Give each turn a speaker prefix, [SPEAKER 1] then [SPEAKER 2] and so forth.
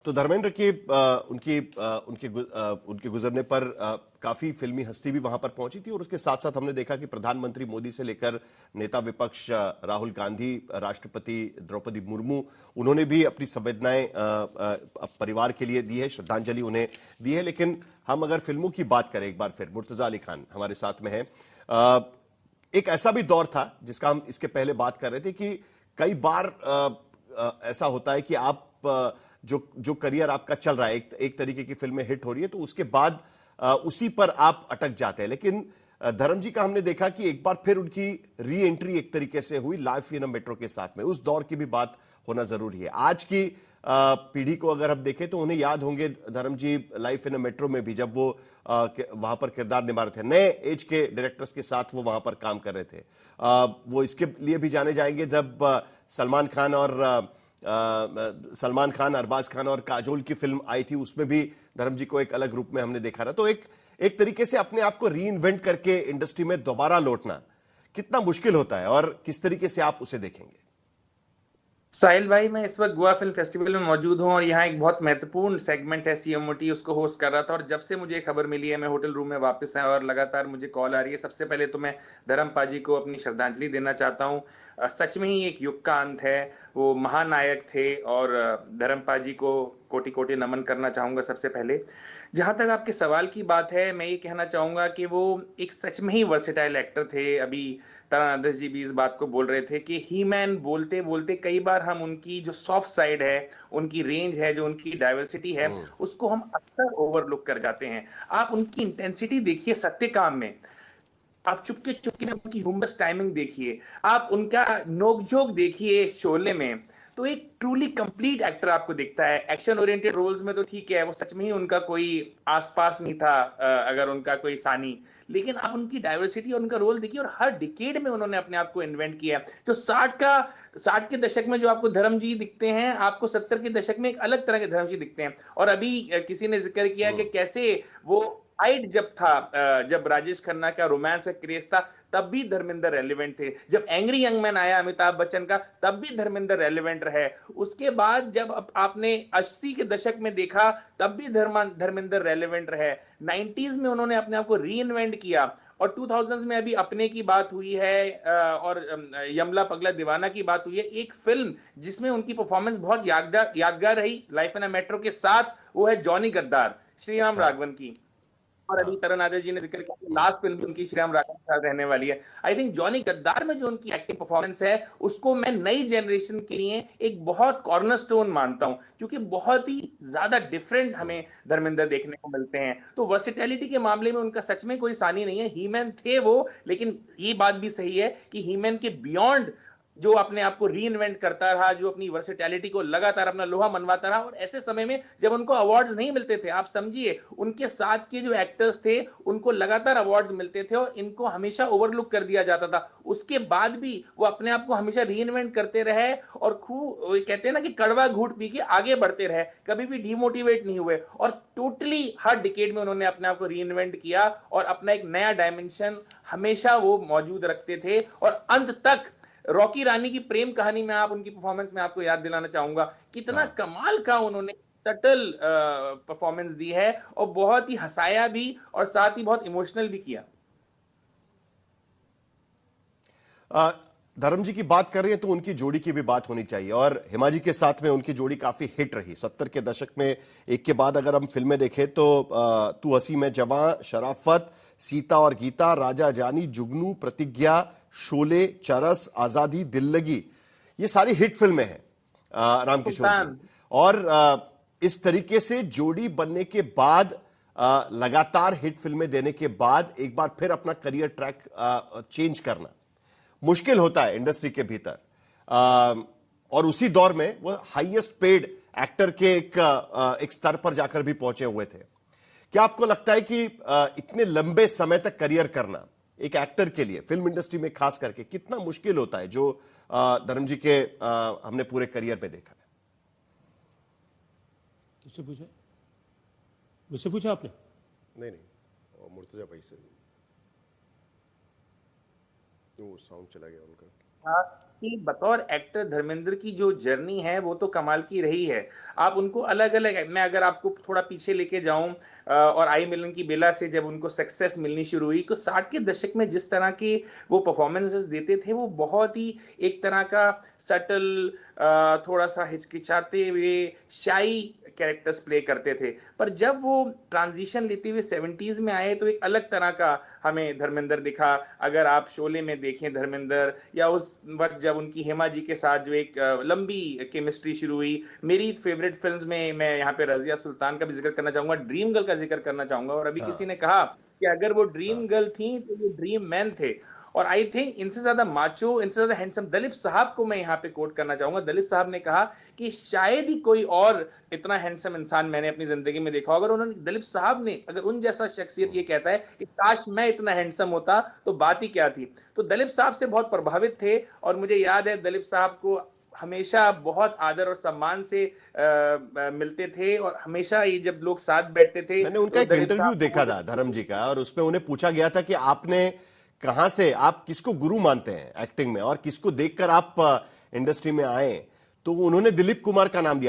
[SPEAKER 1] तो धर्मेंद्र की उनके गुजरने पर काफी फिल्मी हस्ती भी वहां पर पहुंची थी और उसके साथ साथ हमने देखा कि प्रधानमंत्री मोदी से लेकर नेता विपक्ष राहुल गांधी, राष्ट्रपति द्रौपदी मुर्मू, उन्होंने भी अपनी संवेदनाएं परिवार के लिए दी है, श्रद्धांजलि उन्हें दी है। लेकिन हम अगर फिल्मों की बात करें एक बार फिर, मुर्तजा अली खान हमारे साथ में है। एक ऐसा भी दौर था जिसका हम इसके पहले बात कर रहे थे कि कई बार ऐसा होता है कि आप जो करियर आपका चल रहा है, एक तरीके की फिल्में हिट हो रही है तो उसके बाद उसी पर आप अटक जाते हैं। लेकिन धर्म जी का हमने देखा कि एक बार फिर उनकी री एंट्री एक तरीके से हुई लाइफ इन अ मेट्रो के साथ में। उस दौर की भी बात होना जरूरी है। आज की पीढ़ी को अगर हम देखें तो उन्हें याद होंगे धर्म जी लाइफ इन अ मेट्रो में भी, जब वो वहां पर किरदार निभा रहे थे, नए एज के डायरेक्टर्स के साथ वो वहां पर काम कर रहे थे। वो इसके लिए भी जाने जाएंगे जब सलमान खान, अरबाज खान और काजोल की फिल्म आई थी, उसमें भी धर्म जी को एक अलग रूप में हमने देखा था। तो एक तरीके से अपने आप को री इन्वेंट करके इंडस्ट्री में दोबारा लौटना कितना मुश्किल होता है और किस तरीके से आप उसे देखेंगे?
[SPEAKER 2] साहिल भाई, मैं इस वक्त गोवा फिल्म फेस्टिवल में मौजूद हूँ और यहाँ एक बहुत महत्वपूर्ण सेगमेंट है, सीएमओटी उसको होस्ट कर रहा था। और जब से मुझे खबर मिली है, मैं होटल रूम में वापस आया और लगातार मुझे कॉल आ रही है। सबसे पहले तो मैं धर्म पाजी को अपनी श्रद्धांजलि देना चाहता हूँ। सच में ही एक युग का अंत है। वो महानायक थे और धर्म पाजी को कोटि कोटि नमन करना चाहूंगा सबसे पहले। जहां तक आपके सवाल की बात है, मैं ये कहना चाहूंगा कि वो एक सच में ही वर्सेटाइल एक्टर थे। अभी तरानंदस जी भी इस बात को बोल रहे थे कि ही मैन बोलते बोलते कई बार हम उनकी जो सॉफ्ट साइड है, उनकी रेंज है, जो उनकी डाइवर्सिटी है, उसको हम अक्सर ओवरलुक कर जाते हैं। आप उनकी इंटेंसिटी देखिए सत्यकाम में, आप चुपके चुपके में उनकी ह्यूमरस टाइमिंग देखिए, आप उनका नोकझोंक देखिए शोले में, तो एक ट्रूली कंप्लीट एक्टर आपको दिखता है। एक्शन ओरिएंटेड रोल्स में तो ठीक है, वो सच में ही उनका कोई आसपास नहीं था अगर उनका कोई सानी। लेकिन आप उनकी डाइवर्सिटी और उनका रोल देखिए, और हर डिकेड में उन्होंने अपने आप को इन्वेंट किया है। जो 60 के दशक में जो आपको धर्म जी दिखते हैं, आपको 70 के दशक में एक अलग तरह के धर्म जी दिखते हैं। और अभी किसी ने जिक्र किया कि कैसे वो हाइट जब था, जब राजेश खन्ना का रोमांस का क्रेज था, तब भी धर्मेंद्र रेलिवेंट थे। जब एंग्री यंग मैन आया अमिताभ बच्चन का, तब भी धर्मेंद्र रेलिवेंट रहे। उसके बाद जब आपने 80 के दशक में देखा, तब भी धर्मेंद्र रेलिवेंट रहे। 90s में उन्होंने अपने आप को री इन्वेंट किया, और 2000s में अभी अपने की बात हुई है और यमला पगला दीवाना की बात हुई है। एक फिल्म जिसमें उनकी परफॉर्मेंस बहुत यादगार रही लाइफ इन अ मेट्रो के साथ, वो है जॉनी गद्दार, श्रीराम राघवन की। और अभी तरन आदर्श जी ने जिक्र किया कि लास्ट फिल्म उनकी श्रीराम राघवन के साथ रहने वाली है। आई थिंक जॉनी गद्दार में जो उनकी एक्टिंग परफॉर्मेंस है, उसको मैं नई जनरेशन के लिए एक बहुत कॉर्नरस्टोन मानता हूं, क्योंकि बहुत ही ज्यादा डिफरेंट हमें धर्मेंद्र देखने को मिलते हैं। तो वर्सेटैलिटी के मामले में उनका सच में कोई सानी नहीं है। हीमैन थे वो, लेकिन ये बात भी सही है कि हीमैन के बियॉन्ड जो अपने आप को री इन्वेंट करता रहा, जो अपनी वर्सेटैलिटी को लगातार अपना लोहा मनवाता रहा। और ऐसे समय में जब उनको अवार्ड्स नहीं मिलते थे, आप समझिए उनके साथ के जो एक्टर्स थे उनको लगातार अवार्ड्स मिलते थे और इनको हमेशा ओवरलुक कर दिया जाता था। उसके बाद भी वो अपने आप को हमेशा री इन्वेंट करते रहे और खूब कहते हैं ना कि कड़वा घूंट पी के आगे बढ़ते रहे, कभी भी डिमोटिवेट नहीं हुए। और टोटली हर डिकेड में उन्होंने अपने आप को री इन्वेंट किया और अपना एक नया डायमेंशन हमेशा वो मौजूद रखते थे। और अंत तक रॉकी रानी की प्रेम कहानी में आप उनकी परफॉर्मेंस में आपको याद दिलाना चाहूंगा, कितना कमाल का उन्होंने सटल परफॉर्मेंस दी है, और बहुत ही हंसाया भी और साथ ही बहुत इमोशनल भी किया।
[SPEAKER 1] धर्म जी की बात कर रहे हैं तो उनकी जोड़ी की भी बात होनी चाहिए, और हिमा जी के साथ में उनकी जोड़ी काफी हिट रही 70 के दशक में। एक के बाद अगर हम फिल्में देखें तो तू हंसी मैं जवां, शराफत, सीता और गीता, राजा जानी, जुगनू, प्रतिज्ञा, शोले, चरस, आजादी, दिल लगी, ये सारी हिट फिल्में हैं रामकिशोर जी। और इस तरीके से जोड़ी बनने के बाद, लगातार हिट फिल्में देने के बाद एक बार फिर अपना करियर ट्रैक चेंज करना मुश्किल होता है इंडस्ट्री के भीतर। और उसी दौर में वो हाईएस्ट पेड एक्टर के एक स्तर पर जाकर भी पहुंचे हुए थे। क्या आपको लगता है कि इतने लंबे समय तक करियर करना एक एक्टर के लिए फिल्म इंडस्ट्री में खास करके कितना मुश्किल होता है, जो धर्म जी के हमने पूरे करियर में देखा है?
[SPEAKER 3] किससे पूछा? मुझसे पूछा आपने?
[SPEAKER 1] नहीं, मुर्तजा भाई से। वो साउंड चला गया उनका।
[SPEAKER 2] हाँ, कि बतौर एक्टर धर्मेंद्र की जो जर्नी है वो तो कमाल की रही है। आप उनको अलग अलग, मैं अगर आपको थोड़ा पीछे लेके जाऊं और आई मिलन की बेला से जब उनको सक्सेस मिलनी शुरू हुई, तो 60 के दशक में जिस तरह के वो परफॉर्मेंसेस देते थे वो बहुत ही एक तरह का सटल, थोड़ा सा हिचकिचाते हुए शाई कैरेक्टर्स प्ले करते थे। पर जब वो ट्रांजिशन लेते हुए 70s में आए तो एक अलग तरह का हमें धर्मेंद्र दिखा। अगर आप शोले में देखें धर्मेंद्र, या उस वक्त जब उनकी हेमा जी के साथ जो एक लंबी केमिस्ट्री शुरू हुई। मेरी फेवरेट फिल्म्स में मैं यहाँ पे रजिया सुल्तान का भी जिक्र करना चाहूंगा, ड्रीम गर्ल का जिक्र करना चाहूंगा। और अभी किसी ने कहा कि अगर वो ड्रीम गर्ल थी तो वो ड्रीम मैन थे। और आई थिंक इनसे ज्यादा माचो, इनसे ज्यादा हैंडसम दलीप साहब को मैं यहाँ पे कोट करना चाहूंगा। दलीप साहब ने कहा कि शायद ही कोई और इतना हैंडसम इंसान मैंने अपनी जिंदगी में देखा। अगर उन्होंने, दलीप साहब ने, अगर उन जैसा शख्सियत ये कहता है कि काश मैं इतना हैंडसम होता तो बात ही क्या थी। तो दलीप साहब से बहुत प्रभावित थे। और मुझे याद है दलीप साहब को हमेशा बहुत आदर और सम्मान से मिलते थे। और हमेशा ये जब लोग साथ बैठते थे,
[SPEAKER 1] मैंने उनका
[SPEAKER 2] तो
[SPEAKER 1] एक
[SPEAKER 2] दलीप
[SPEAKER 1] इंटरव्यू
[SPEAKER 2] साहब को
[SPEAKER 1] देखा था धर्म जी का, और उसमें उन्हें पूछा गया था कि आपने कहां से, आप किसको गुरु मानते हैं एक्टिंग में और किसको देखकर आप इंडस्ट्री में आए, तो उन्होंने दिलीप कुमार का नाम दिया